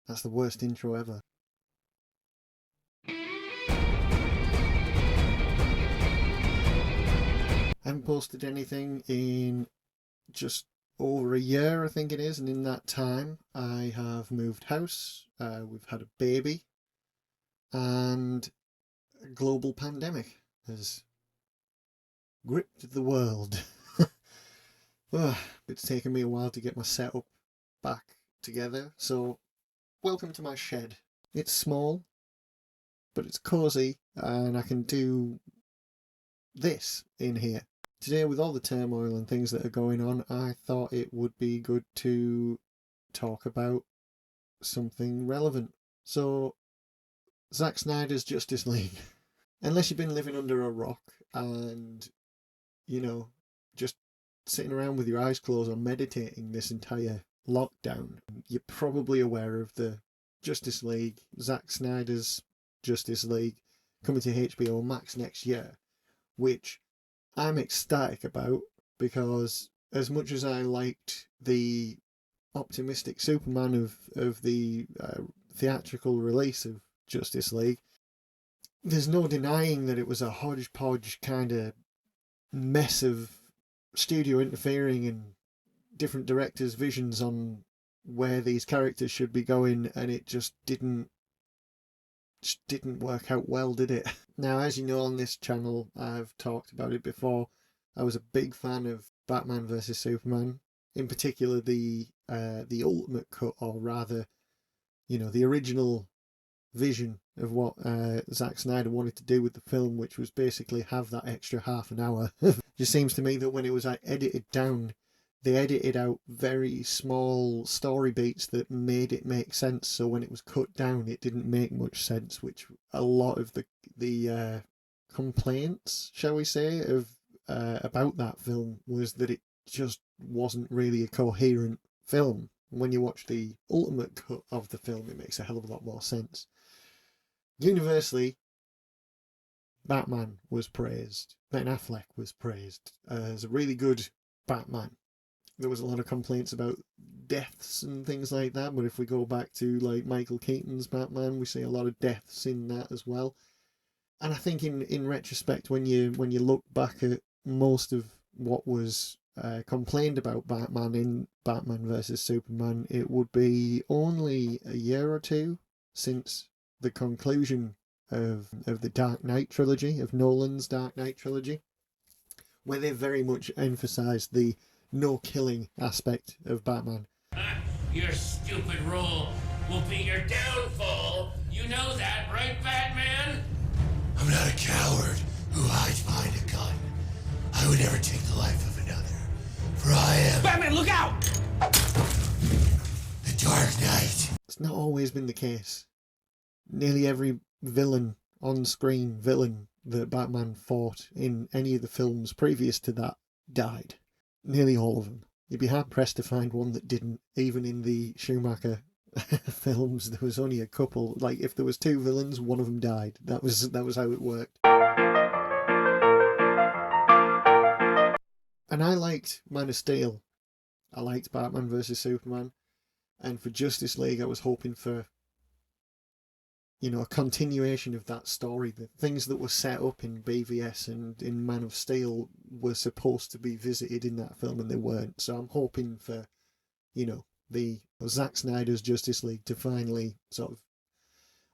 That's the worst intro ever. I haven't posted anything in just over a year, I think it is, and in that time I have moved house, we've had a baby, and a global pandemic has gripped the world. It's taken me a while to get my setup back together, so welcome to my shed. It's small, but it's cosy, and I can do this in here. Today, with all the turmoil and things that are going on, I thought it would be good to talk about something relevant. So, Zack Snyder's Justice League. Unless you've been living under a rock and, just sitting around with your eyes closed or meditating this entire lockdown, you're probably aware of the Justice League, Zack Snyder's Justice League, coming to HBO Max next year, which I'm ecstatic about, because as much as I liked the optimistic Superman of the theatrical release of Justice League, there's no denying that it was a hodgepodge kind of mess of studio interfering and different directors' visions on where these characters should be going, and it just didn't work out well, did it? Now, as you know, on this channel, I've talked about it before. I was a big fan of Batman vs Superman, in particular the ultimate cut, or rather, the original vision of what Zack Snyder wanted to do with the film, which was basically have that extra half an hour. It just seems to me that when it was edited down, they edited out very small story beats that made it make sense. So when it was cut down, it didn't make much sense, which a lot of the complaints, shall we say, of about that film was that it just wasn't really a coherent film. When you watch the ultimate cut of the film, it makes a hell of a lot more sense. Universally, Batman was praised. Ben Affleck was praised as a really good Batman. There was a lot of complaints about deaths and things like that, but if we go back to like Michael Keaton's Batman, we see a lot of deaths in that as well. And I think in retrospect, when you look back at most of what was complained about Batman in Batman vs Superman, it would be only a year or two since the conclusion of the Dark Knight trilogy, of Nolan's Dark Knight trilogy, where they very much emphasised the no-killing aspect of Batman. Your stupid rule will be your downfall. You know that, right, Batman? I'm not a coward who hides behind a gun. I would never take the life of another, for I am... Batman, look out! The Dark Knight. It's not always been the case. Nearly every on-screen villain that Batman fought in any of the films previous to that died. Nearly all of them. You'd be hard-pressed to find one that didn't. Even in the Schumacher films, there was only a couple. Like, if there was two villains, one of them died. That was how it worked. And I liked Man of Steel. I liked Batman vs Superman. And for Justice League, I was hoping for, a continuation of that story. The things that were set up in BVS and in Man of Steel were supposed to be visited in that film, and they weren't. So I'm hoping for, the Zack Snyder's Justice League to finally sort of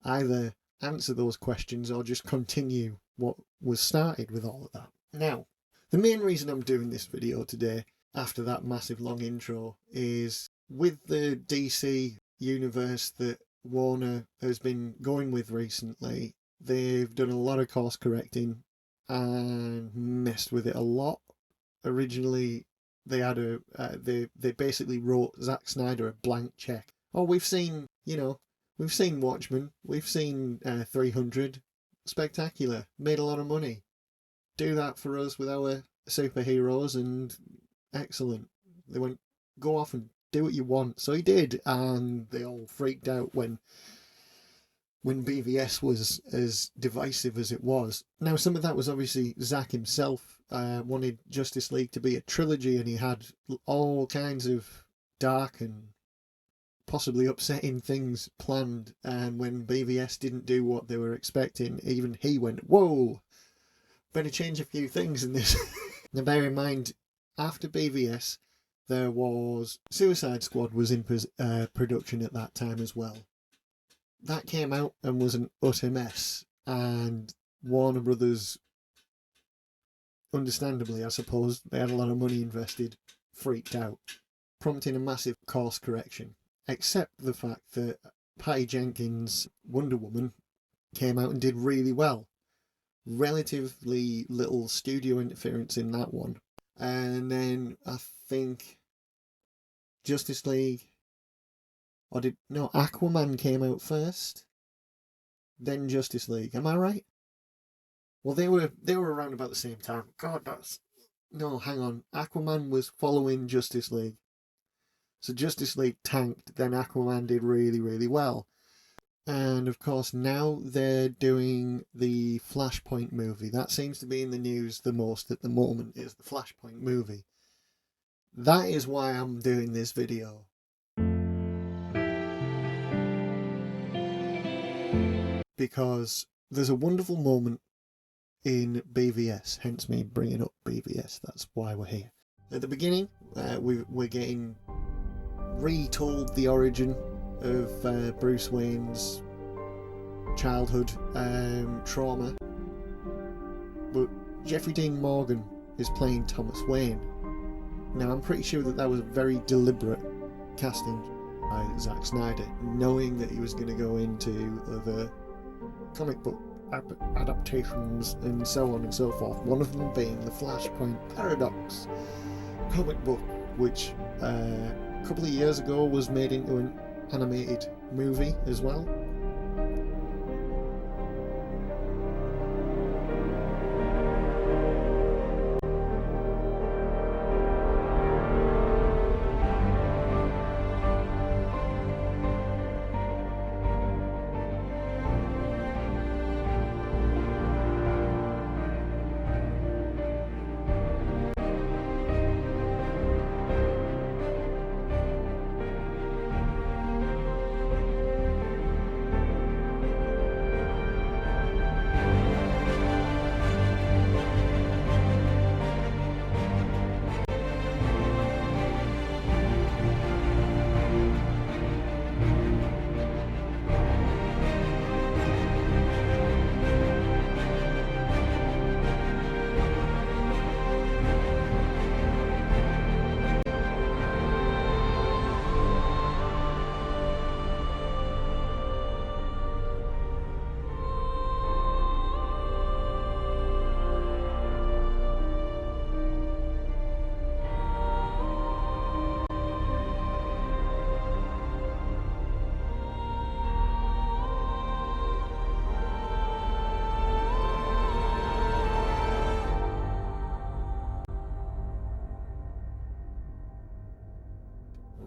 either answer those questions or just continue what was started with all of that. Now, the main reason I'm doing this video today, after that massive long intro, is with the DC universe that Warner has been going with recently, they've done a lot of course correcting and messed with it a lot. Originally, they had they basically wrote Zack Snyder a blank check. Oh, we've seen Watchmen, we've seen 300, spectacular, made a lot of money. Do that for us with our superheroes, and excellent. They went, go off and do what you want. So he did, and they all freaked out when BVS was as divisive as it was. Now, some of that was obviously Zack himself wanted Justice League to be a trilogy, and he had all kinds of dark and possibly upsetting things planned, and when BVS didn't do what they were expecting, even he went, whoa, better change a few things in this. Now bear in mind, after BVS, there was Suicide Squad was in production at that time as well. That came out and was an utter mess, and Warner Brothers, understandably I suppose, they had a lot of money invested, freaked out, prompting a massive course correction, except the fact that Patty Jenkins' Wonder Woman came out and did really well. Relatively little studio interference in that one. And then I think Justice League, Aquaman came out first, then Justice League. Am I right? Well, they were around about the same time. God, hang on. Aquaman was following Justice League. So Justice League tanked, then Aquaman did really, really well. And of course now they're doing the Flashpoint movie. That seems to be in the news the most at the moment, is the Flashpoint movie. That is why I'm doing this video. Because there's a wonderful moment in BVS, hence me bringing up BVS, that's why we're here. At the beginning, we're getting retold the origin of Bruce Wayne's childhood trauma, but Jeffrey Dean Morgan is playing Thomas Wayne. Now I'm pretty sure that was a very deliberate casting by Zack Snyder, knowing that he was going to go into other comic book adaptations and so on and so forth, one of them being the Flashpoint Paradox comic book, which a couple of years ago was made into an animated movie as well.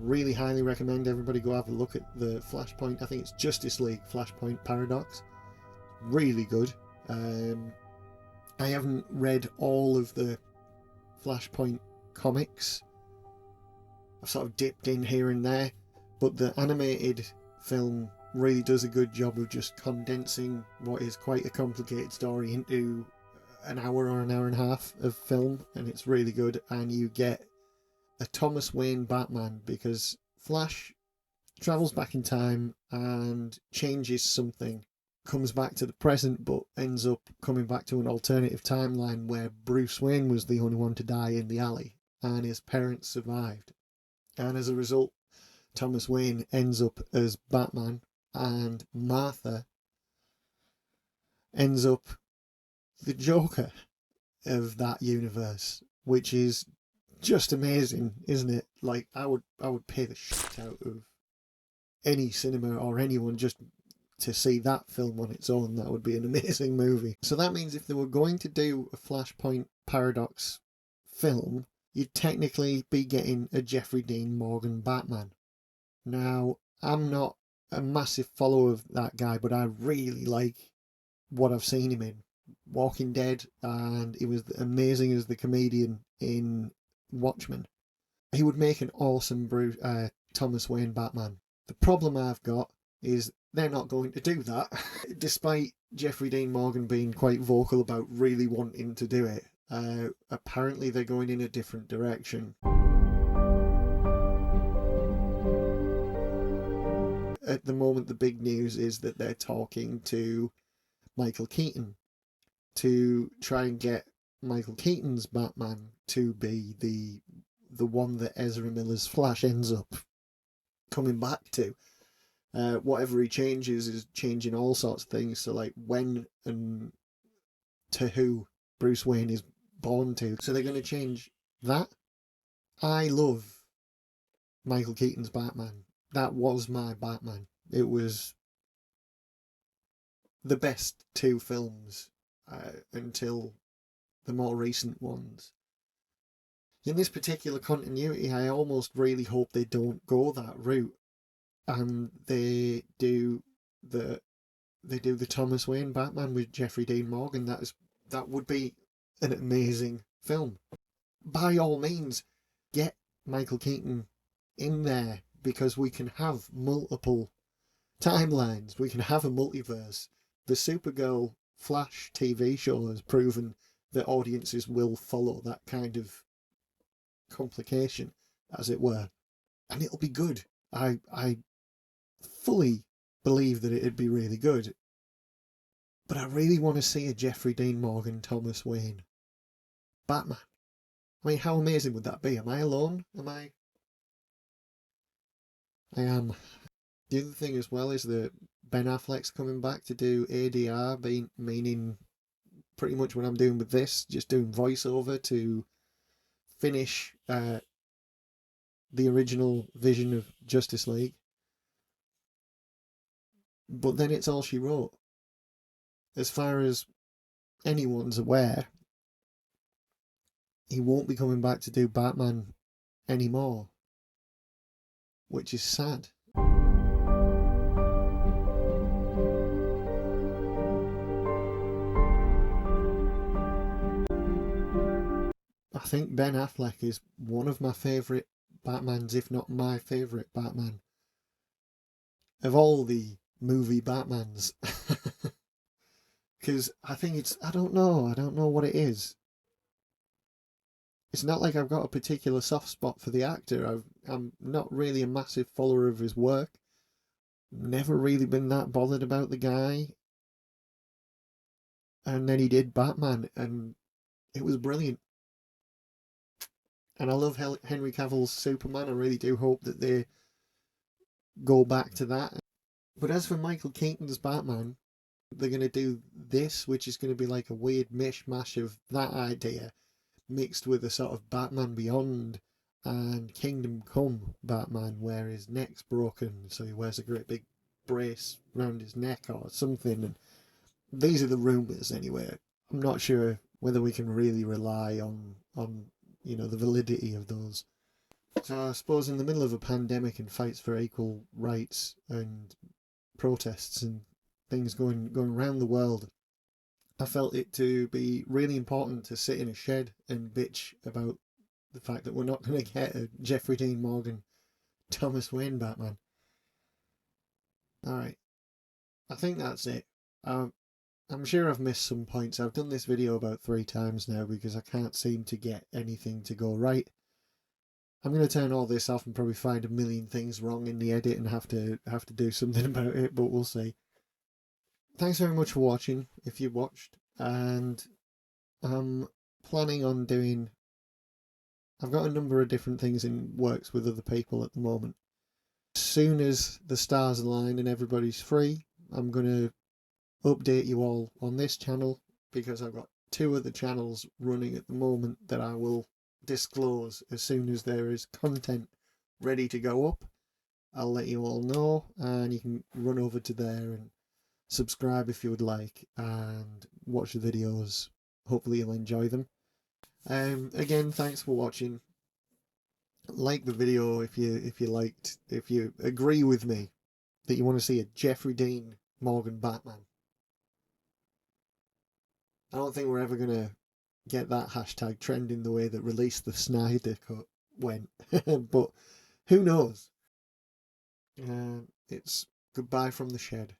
Really highly recommend everybody go have a look at the Flashpoint. I think it's Justice League Flashpoint Paradox. Really good. I haven't read all of the Flashpoint comics. I've sort of dipped in here and there, but the animated film really does a good job of just condensing what is quite a complicated story into an hour or an hour and a half of film, and it's really good. And you get a Thomas Wayne Batman, because Flash travels back in time and changes something, comes back to the present, but ends up coming back to an alternative timeline where Bruce Wayne was the only one to die in the alley and his parents survived. And as a result, Thomas Wayne ends up as Batman, and Martha ends up the Joker of that universe, which is just amazing, isn't it? Like, I would pay the shit out of any cinema or anyone just to see that film on its own. That would be an amazing movie. So that means if they were going to do a Flashpoint Paradox film, you'd technically be getting a Jeffrey Dean Morgan Batman. Now, I'm not a massive follower of that guy, but I really like what I've seen him in Walking Dead, and he was amazing as the comedian in Watchmen. He would make an awesome Thomas Wayne Batman. The problem I've got is they're not going to do that, despite Jeffrey Dean Morgan being quite vocal about really wanting to do it. Apparently they're going in a different direction. At the moment, the big news is that they're talking to Michael Keaton to try and get Michael Keaton's Batman to be the one that Ezra Miller's Flash ends up coming back to. Whatever he changes is changing all sorts of things. So like when and to who Bruce Wayne is born to. So they're going to change that. I love Michael Keaton's Batman. That was my Batman. It was the best two films until the more recent ones. In this particular continuity, I almost really hope they don't go that route, and they do the Thomas Wayne Batman with Jeffrey Dean Morgan. That would be an amazing film. By all means, get Michael Keaton in there, because we can have multiple timelines. We can have a multiverse. The Supergirl Flash TV show has proven that audiences will follow that kind of complication, as it were, and it'll be good. I fully believe that it'd be really good, but I really want to see a Jeffrey Dean Morgan, Thomas Wayne Batman. I mean, how amazing would that be? Am I alone? I am. The other thing as well is that Ben Affleck's coming back to do ADR, meaning pretty much what I'm doing with this, just doing voiceover to finish the original vision of Justice League. But then it's all she wrote. As far as anyone's aware, he won't be coming back to do Batman anymore, which is sad. I think Ben Affleck is one of my favourite Batmans, if not my favourite Batman. Of all the movie Batmans. Because I think I don't know what it is. It's not like I've got a particular soft spot for the actor. I'm not really a massive follower of his work. Never really been that bothered about the guy. And then he did Batman, and it was brilliant. And I love Henry Cavill's Superman. I really do hope that they go back to that. But as for Michael Keaton's Batman, they're going to do this, which is going to be like a weird mishmash of that idea, mixed with a sort of Batman Beyond and Kingdom Come Batman, where his neck's broken, so he wears a great big brace around his neck or something. And these are the rumours anyway. I'm not sure whether we can really rely on the validity of those. So I suppose in the middle of a pandemic and fights for equal rights and protests and things going around the world, I felt it to be really important to sit in a shed and bitch about the fact that we're not going to get a Jeffrey Dean Morgan, Thomas Wayne Batman. Alright, I think that's it. I'm sure I've missed some points. I've done this video about 3 times now because I can't seem to get anything to go right. I'm going to turn all this off and probably find a million things wrong in the edit and have to do something about it, but we'll see. Thanks very much for watching, if you watched, and I'm planning on doing... I've got a number of different things in works with other people at the moment. As soon as the stars align and everybody's free, I'm going to update you all on this channel, because I've got 2 other channels running at the moment that I will disclose as soon as there is content ready to go up. I'll let you all know, and you can run over to there and subscribe if you would like and watch the videos. Hopefully you'll enjoy them. Again, thanks for watching. Like the video if you agree with me that you want to see a Jeffrey Dean Morgan Batman. I don't think we're ever going to get that hashtag trending the way that Release the Snyder Cut went. But who knows? It's goodbye from the shed.